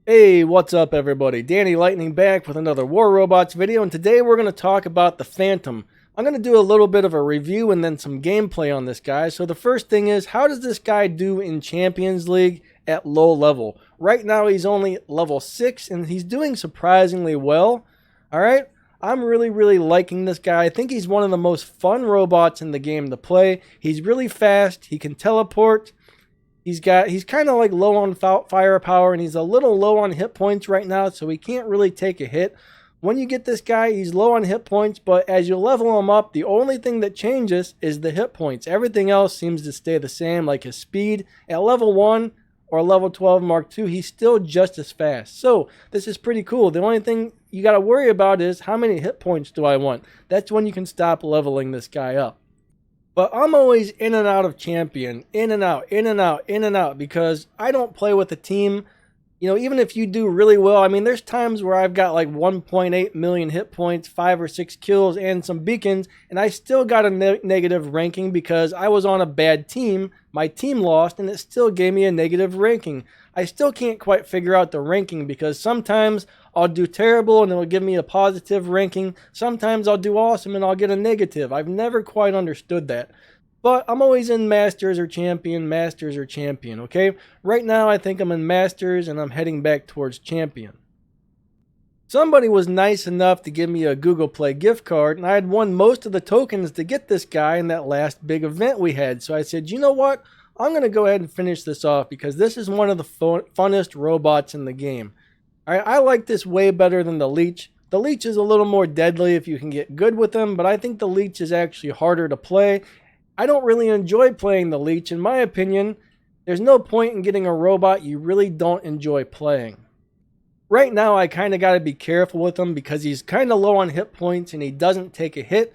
Hey, what's up everybody? Danny Lightning back with another War Robots video, and today we're going to talk about the Phantom. I'm going to do a little bit of a review and then some gameplay on this guy. So the first thing is, how does this guy do in Champions League at low level? Right now he's only level 6 and he's doing surprisingly well. Alright, I'm really liking this guy. I think he's one of the most fun robots in the game to play. He's really fast, he can teleport. He's kind of like low on firepower, and he's a little low on hit points right now, so he can't really take a hit. When you get this guy, he's low on hit points, but as you level him up, the only thing that changes is the hit points. Everything else seems to stay the same, like his speed. At level 1 or level 12 Mark II, he's still just as fast. So this is pretty cool. The only thing you got to worry about is how many hit points do I want? That's when you can stop leveling this guy up. But I'm always in and out of champion, in and out, in and out, in and out, because I don't play with a team. You know, even if you do really well, I mean, there's times where I've got like 1.8 million hit points, 5 or 6 kills, and some beacons, and I still got a negative ranking because I was on a bad team. My team lost, and it still gave me a negative ranking. I still can't quite figure out the ranking because sometimes I'll do terrible and it'll give me a positive ranking. Sometimes I'll do awesome and I'll get a negative. I've never quite understood that. But I'm always in Masters or Champion, okay? Right now I think I'm in Masters and I'm heading back towards Champion. Somebody was nice enough to give me a Google Play gift card, and I had won most of the tokens to get this guy in that last big event we had. So I said, you know what? I'm going to go ahead and finish this off because this is one of the funnest robots in the game. Alright, I like this way better than the Leech. The Leech is a little more deadly if you can get good with him, but I think the Leech is actually harder to play. I don't really enjoy playing the Leech. In my opinion, there's no point in getting a robot you really don't enjoy playing. Right now, I kind of got to be careful with him because he's kind of low on hit points and he doesn't take a hit.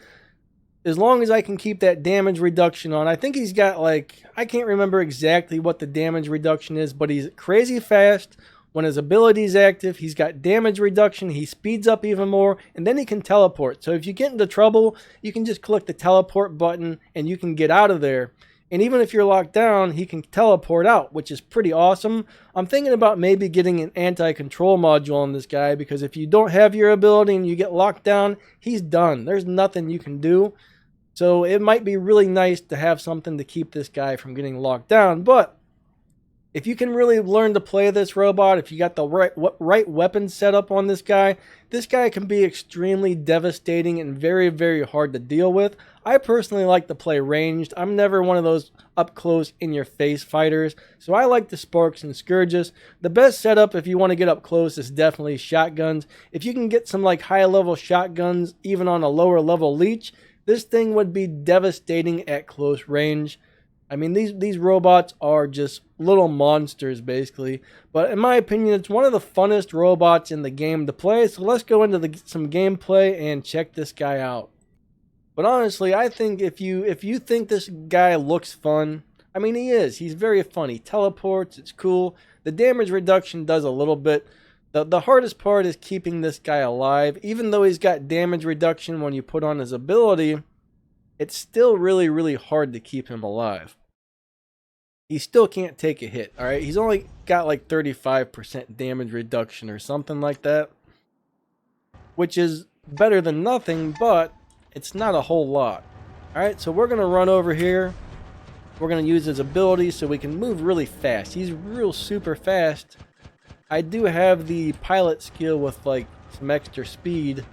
As long as I can keep that damage reduction on, I think he's got like, I can't remember exactly what the damage reduction is, but he's crazy fast. When his ability is active, he's got damage reduction, he speeds up even more, and then he can teleport. So if you get into trouble, you can just click the teleport button and you can get out of there. And even if you're locked down, he can teleport out, which is pretty awesome. I'm thinking about maybe getting an anti-control module on this guy because if you don't have your ability and you get locked down, he's done. There's nothing you can do. So it might be really nice to have something to keep this guy from getting locked down. But if you can really learn to play this robot, if you got the right weapon set up on this guy can be extremely devastating and very hard to deal with. I personally like to play ranged. I'm never one of those up close in your face fighters, so I like the Sparks and Scourges. The best setup if you want to get up close is definitely shotguns. If you can get some like high level shotguns even on a lower level Leech, this thing would be devastating at close range. I mean, these robots are just little monsters, basically. But in my opinion, it's one of the funnest robots in the game to play. So let's go into some gameplay and check this guy out. But honestly, I think if you think this guy looks fun, I mean, he is. He's very fun. He teleports. It's cool. The damage reduction does a little bit. The hardest part is keeping this guy alive. Even though he's got damage reduction when you put on his ability, it's still really hard to keep him alive. He still can't take a hit, alright? He's only got like 35% damage reduction or something like that, which is better than nothing, but it's not a whole lot. Alright, so we're going to run over here. We're going to use his ability so we can move really fast. He's real super fast. I do have the pilot skill with like some extra speed,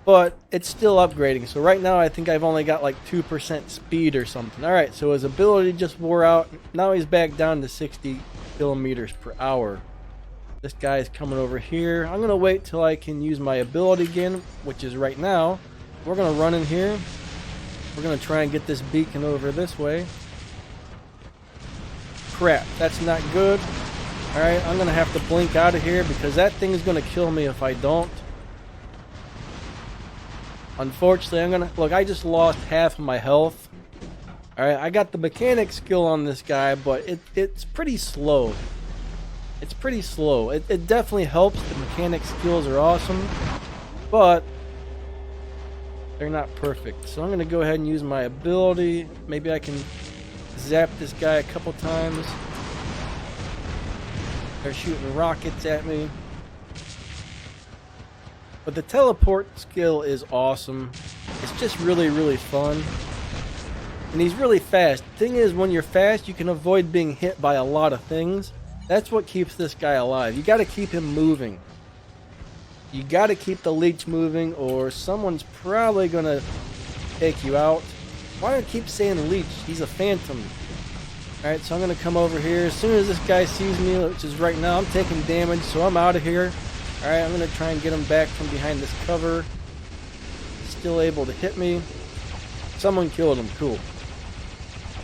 but it's still upgrading. So right now I think I've only got like 2% speed or something. Alright, so his ability just wore out. Now he's back down to 60 kilometers per hour. This guy's coming over here. I'm going to wait till I can use my ability again, which is right now. We're going to run in here. We're going to try and get this beacon over this way. Crap, that's not good. Alright, I'm going to have to blink out of here because that thing is going to kill me if I don't. Unfortunately, I'm going to... Look, I just lost half of my health. Alright, I got the mechanic skill on this guy, but it's pretty slow. It's pretty slow. It definitely helps. The mechanic skills are awesome, but they're not perfect. So I'm going to go ahead and use my ability. Maybe I can zap this guy a couple times. They're shooting rockets at me. But the teleport skill is awesome. It's just really, really fun. And he's really fast. The thing is, when you're fast, you can avoid being hit by a lot of things. That's what keeps this guy alive. You got to keep him moving. You got to keep the leech moving, or someone's probably going to take you out. Why do I keep saying leech? He's a phantom. Alright, so I'm going to come over here. As soon as this guy sees me, which is right now, I'm taking damage, so I'm out of here. Alright, I'm going to try and get him back from behind this cover. Still able to hit me. Someone killed him. Cool.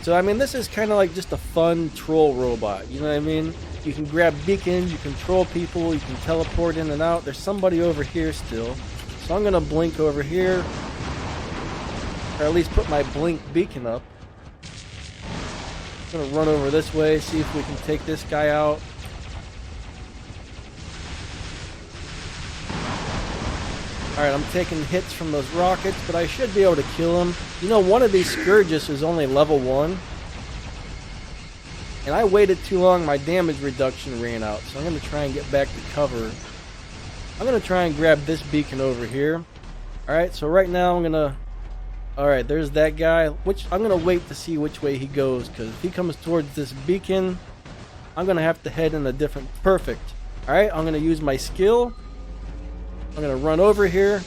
So, I mean, this is kind of like just a fun troll robot. You know what I mean? You can grab beacons, you can troll people, you can teleport in and out. There's somebody over here still. So I'm going to blink over here. Or at least put my blink beacon up. I'm going to run over this way, see if we can take this guy out. Alright, I'm taking hits from those rockets, but I should be able to kill him. You know, one of these Scourges is only level 1. And I waited too long, my damage reduction ran out. So I'm going to try and get back to cover. I'm going to try and grab this beacon over here. Alright, so right now I'm going to... Alright, there's that guy. Which I'm going to wait to see which way he goes. Because if he comes towards this beacon, I'm going to have to head in a different... Perfect. Alright, I'm going to use my skill. I'm going to run over here.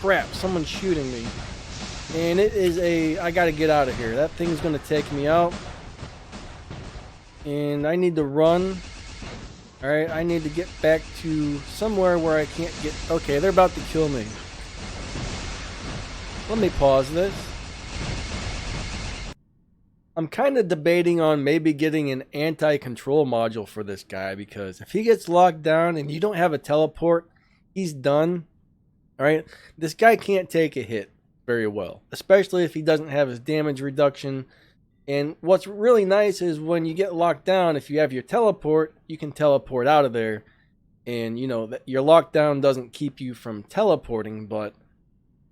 Crap, someone's shooting me. And it is a... I got to get out of here. That thing's going to take me out. And I need to run. Alright, I need to get back to somewhere where I can't get... Okay, they're about to kill me. Let me pause this. I'm kind of debating on maybe getting an anti-control module for this guy. Because if he gets locked down and you don't have a teleport... He's done. Alright, this guy can't take a hit very well, especially if he doesn't have his damage reduction. And what's really nice is when you get locked down, if you have your teleport, you can teleport out of there. And you know, your lockdown doesn't keep you from teleporting, but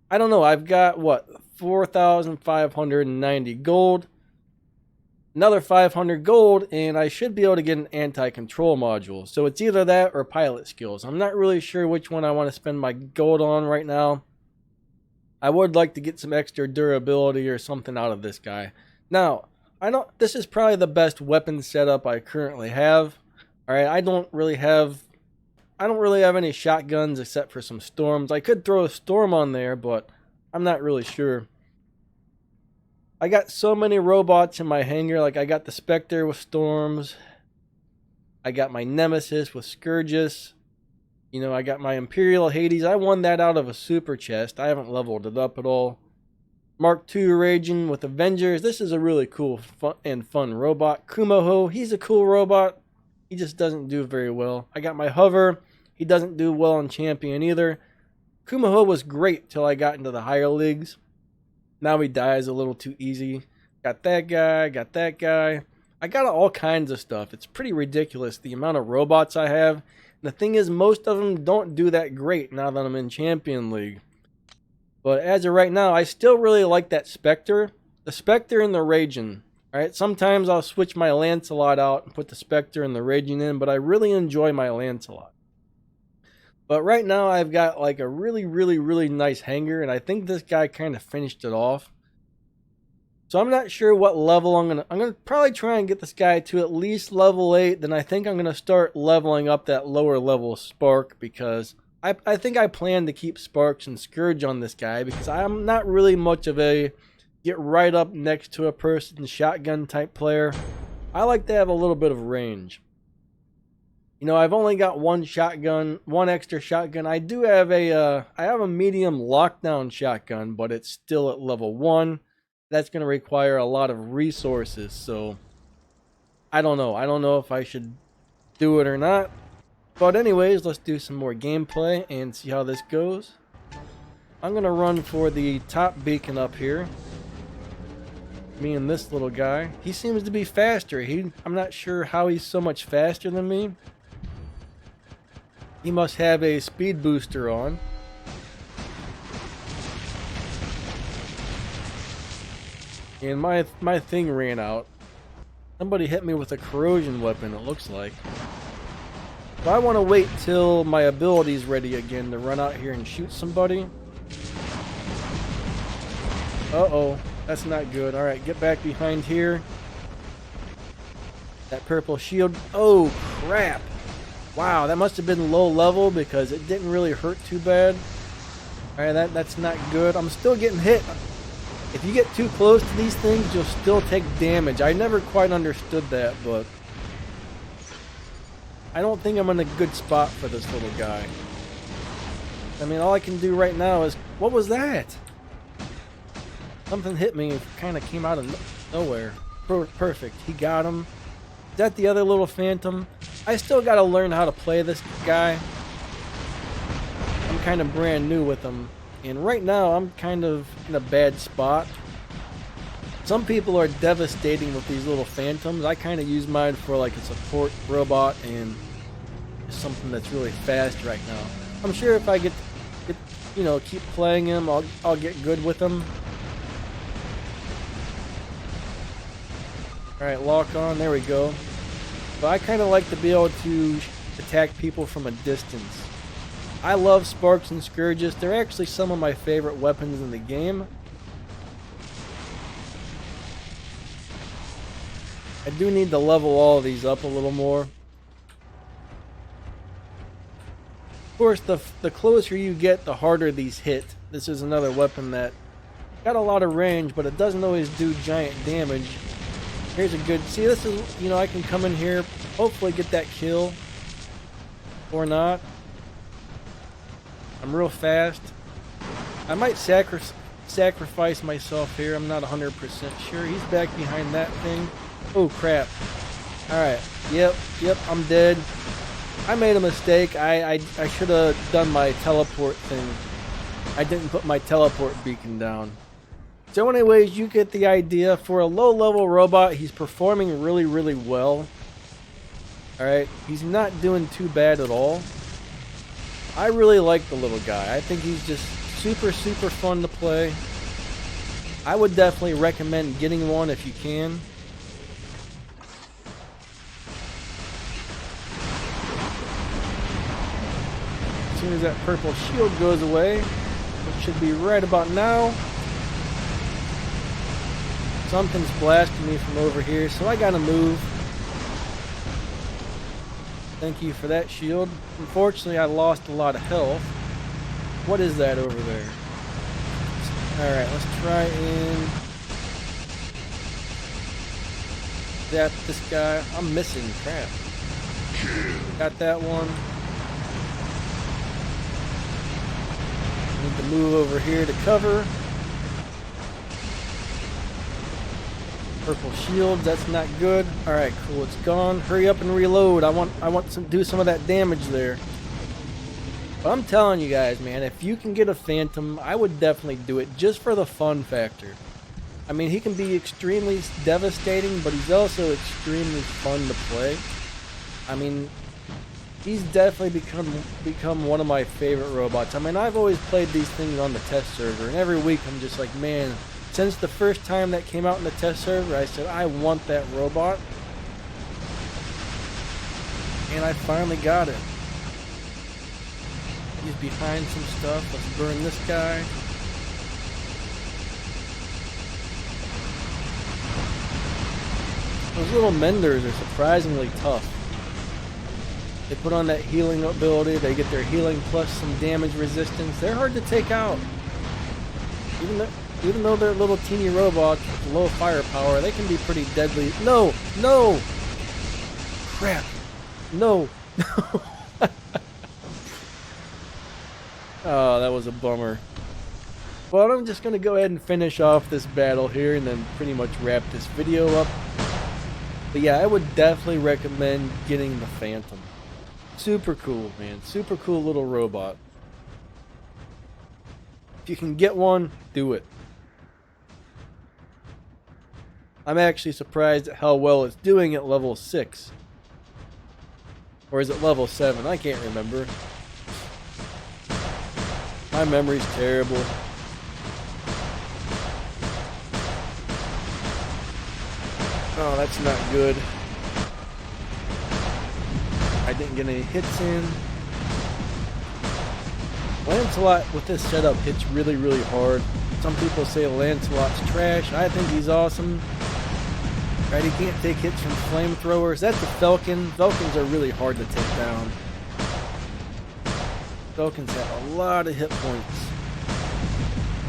I don't know, I've got what, 4,590 gold. Another 500 gold, and I should be able to get an anti-control module. So it's either that or pilot skills. I'm not really sure which one I want to spend my gold on right now. I would like to get some extra durability or something out of this guy. Now, this is probably the best weapon setup I currently have. Alright, I don't really have any shotguns except for some storms. I could throw a storm on there, but I'm not really sure. I got so many robots in my hangar. Like, I got the Spectre with storms. I got my Nemesis with Scourges. You know, I got my Imperial Hades. I won that out of a super chest. I haven't leveled it up at all. Mark II Raging with Avengers. This is a really cool and fun robot. Kumoho, he's a cool robot. He just doesn't do very well. I got my Hover. He doesn't do well on Champion either. Kumoho was great till I got into the higher leagues. Now he dies a little too easy. Got that guy, got that guy. I got all kinds of stuff. It's pretty ridiculous the amount of robots I have. And the thing is, most of them don't do that great now that I'm in Champion League. But as of right now, I still really like that Spectre. The Spectre and the Raging. Alright, sometimes I'll switch my Lancelot out and put the Spectre and the Raging in, but I really enjoy my Lancelot. But right now I've got like a really, really, really nice hangar, and I think this guy kind of finished it off. So I'm not sure what level I'm gonna probably try and get this guy to at least level 8. Then I think I'm gonna start leveling up that lower level Spark, because I think I plan to keep Sparks and Scourge on this guy, because I'm not really much of a get right up next to a person shotgun type player. I like to have a little bit of range. You know, I've only got one shotgun, one extra shotgun. I do have I have a medium lockdown shotgun, but it's still at level 1. That's going to require a lot of resources, so I don't know. I don't know if I should do it or not. But anyways, let's do some more gameplay and see how this goes. I'm going to run for the top beacon up here. Me and this little guy. He seems to be faster. I'm not sure how he's so much faster than me. He must have a speed booster on. And my thing ran out. Somebody hit me with a corrosion weapon, it looks like. But I want to wait till my ability's ready again to run out here and shoot somebody. Uh-oh, that's not good. Alright, get back behind here. That purple shield. Oh, crap. Wow, that must have been low level because it didn't really hurt too bad. Alright, that's not good. I'm still getting hit. If you get too close to these things, you'll still take damage. I never quite understood that, but I don't think I'm in a good spot for this little guy. I mean, all I can do right now is... What was that? Something hit me and kind of came out of nowhere. Perfect. He got him. Is that the other little phantom? I still got to learn how to play this guy. I'm kind of brand new with him. And right now, I'm kind of in a bad spot. Some people are devastating with these little phantoms. I kind of use mine for like a support robot and something that's really fast right now. I'm sure if I get you know, keep playing him, I'll get good with him. Alright, lock on, there we go. But I kind of like to be able to attack people from a distance. I love Sparks and Scourges. They're actually some of my favorite weapons in the game. I do need to level all of these up a little more. Of course, the closer you get, the harder these hit. This is another weapon that got a lot of range, but it doesn't always do giant damage. Here's a good... See, this is... You know, I can come in here, hopefully get that kill. Or not. I'm real fast. I might sacrifice myself here. I'm not 100% sure. He's back behind that thing. Oh, crap. Alright. Yep, I'm dead. I made a mistake. I should have done my teleport thing. I didn't put my teleport beacon down. So anyways, you get the idea. For a low-level robot, he's performing really, really well. Alright, he's not doing too bad at all. I really like the little guy. I think he's just super, super fun to play. I would definitely recommend getting one if you can. As soon as that purple shield goes away, which should be right about now. Something's blasting me from over here, so I gotta move. Thank you for that shield. Unfortunately, I lost a lot of health. What is that over there? Alright, let's try and zap this guy. I'm missing crap. Got that one. Need to move over here to cover. Purple shields, that's not good. Alright, cool, it's gone. Hurry up and reload. I want to do some of that damage there. But I'm telling you guys, man, if you can get a Phantom, I would definitely do it just for the fun factor. I mean, he can be extremely devastating, but he's also extremely fun to play. I mean, he's definitely become one of my favorite robots. I mean, I've always played these things on the test server, and every week I'm just like, man, since the first time that came out in the test server, I said, I want that robot. And I finally got it. He's behind some stuff. Let's burn this guy. Those little menders are surprisingly tough. They put on that healing ability. They get their healing plus some damage resistance. They're hard to take out. Even though they're little teeny robots with low firepower, they can be pretty deadly. No! No! Crap. No. Oh, that was a bummer. Well, I'm just going to go ahead and finish off this battle here and then pretty much wrap this video up. But yeah, I would definitely recommend getting the Phantom. Super cool, man. Super cool little robot. If you can get one, do it. I'm actually surprised at how well it's doing at level 6. Or is it level 7? I can't remember. My memory's terrible. Oh, that's not good. I I didn't get any hits in. Lancelot with this setup hits really, really hard. Some people say Lancelot's trash. I think he's awesome. Right, he can't take hits from flamethrowers. That's a Falcon. Falcons are really hard to take down. Falcons have a lot of hit points.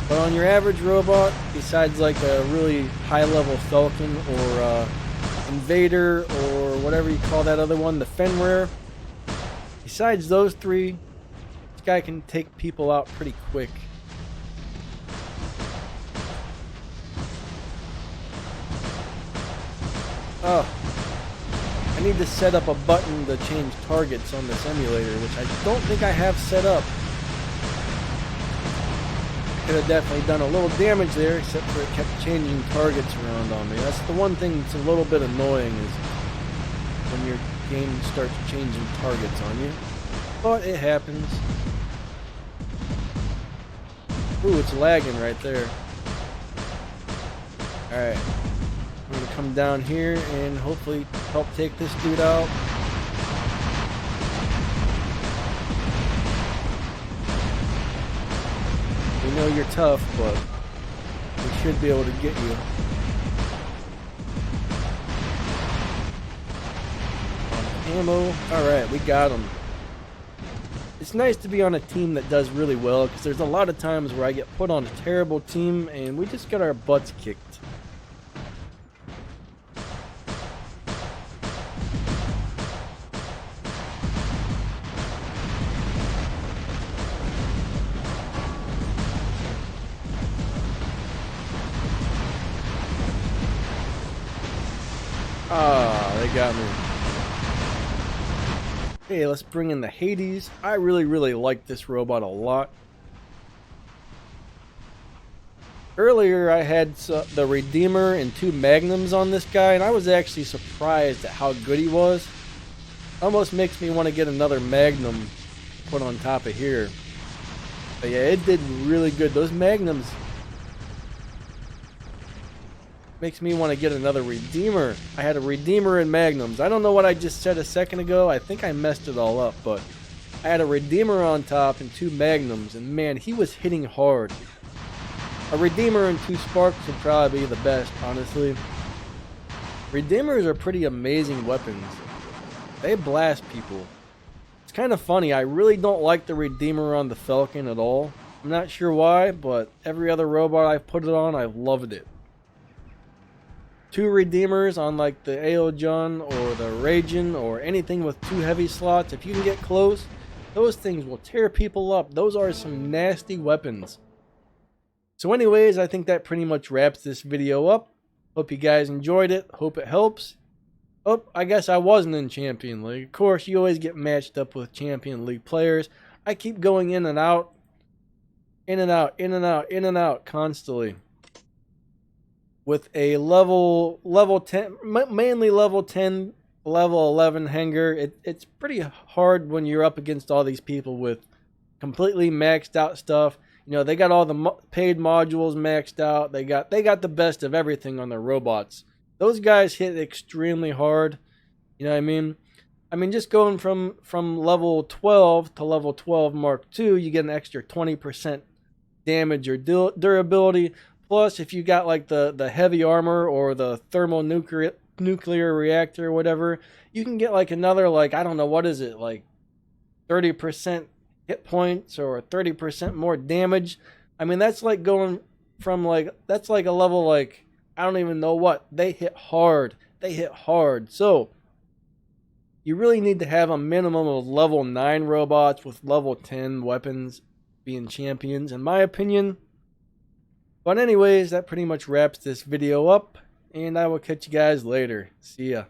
But on your average robot, besides like a really high-level Falcon or Invader or whatever you call that other one, the Fenrir, besides those three, this guy can take people out pretty quick. Oh, I need to set up a button to change targets on this emulator, which I don't think I have set up. Could have definitely done a little damage there, except for it kept changing targets around on me. That's the one thing that's a little bit annoying, is when your game starts changing targets on you. But it happens. Ooh, it's lagging right there. Alright. I'm going to come down here and hopefully help take this dude out. We know you're tough, but we should be able to get you. Ammo. Alright, we got him. It's nice to be on a team that does really well, because there's a lot of times where I get put on a terrible team and we just got our butts kicked. Ah, they got me. Okay, let's bring in the Hades. I really like this robot a lot. Earlier I had the Redeemer and 2 Magnums on this guy, and I was actually surprised at how good he was. Almost makes me want to get another Magnum put on top of here. But yeah, it did really good. Those Magnums makes me want to get another Redeemer. I had a Redeemer and Magnums. I don't know what I just said a second ago. I think I messed it all up, but I had a Redeemer on top and 2 Magnums, and man, he was hitting hard. A Redeemer and 2 Sparks would probably be the best, honestly. Redeemers are pretty amazing weapons. They blast people. It's kind of funny. I really don't like the Redeemer on the Falcon at all. I'm not sure why, but every other robot I've put it on, I've loved it. 2 Redeemers on like the Aeojon or the Raijin or anything with 2 heavy slots, if you can get close, those things will tear people up. Those are some nasty weapons. So anyways, I think that pretty much wraps this video up. Hope you guys enjoyed it. Hope it helps. Oh, I guess I wasn't in Champion League. Of course, you always get matched up with Champion League players. I keep going in and out. In and out, in and out, in and out constantly. With a level 10, mainly level 10, level 11 Henger. It's pretty hard when you're up against all these people with completely maxed out stuff. You know, they got all the paid modules maxed out. They got the best of everything on their robots. Those guys hit extremely hard. You know what I mean? I mean, just going from level 12 to level 12 Mark II, you get an extra 20% damage or durability. Plus, if you got like the heavy armor or the thermonuclear reactor or whatever, you can get like another, like, I don't know, what is it, like 30% hit points or 30% more damage. I mean, that's like going from like, that's like a level like, I don't even know what. They hit hard. They hit hard. So, you really need to have a minimum of level 9 robots with level 10 weapons being champions, in my opinion. But anyways, that pretty much wraps this video up, and I will catch you guys later. See ya.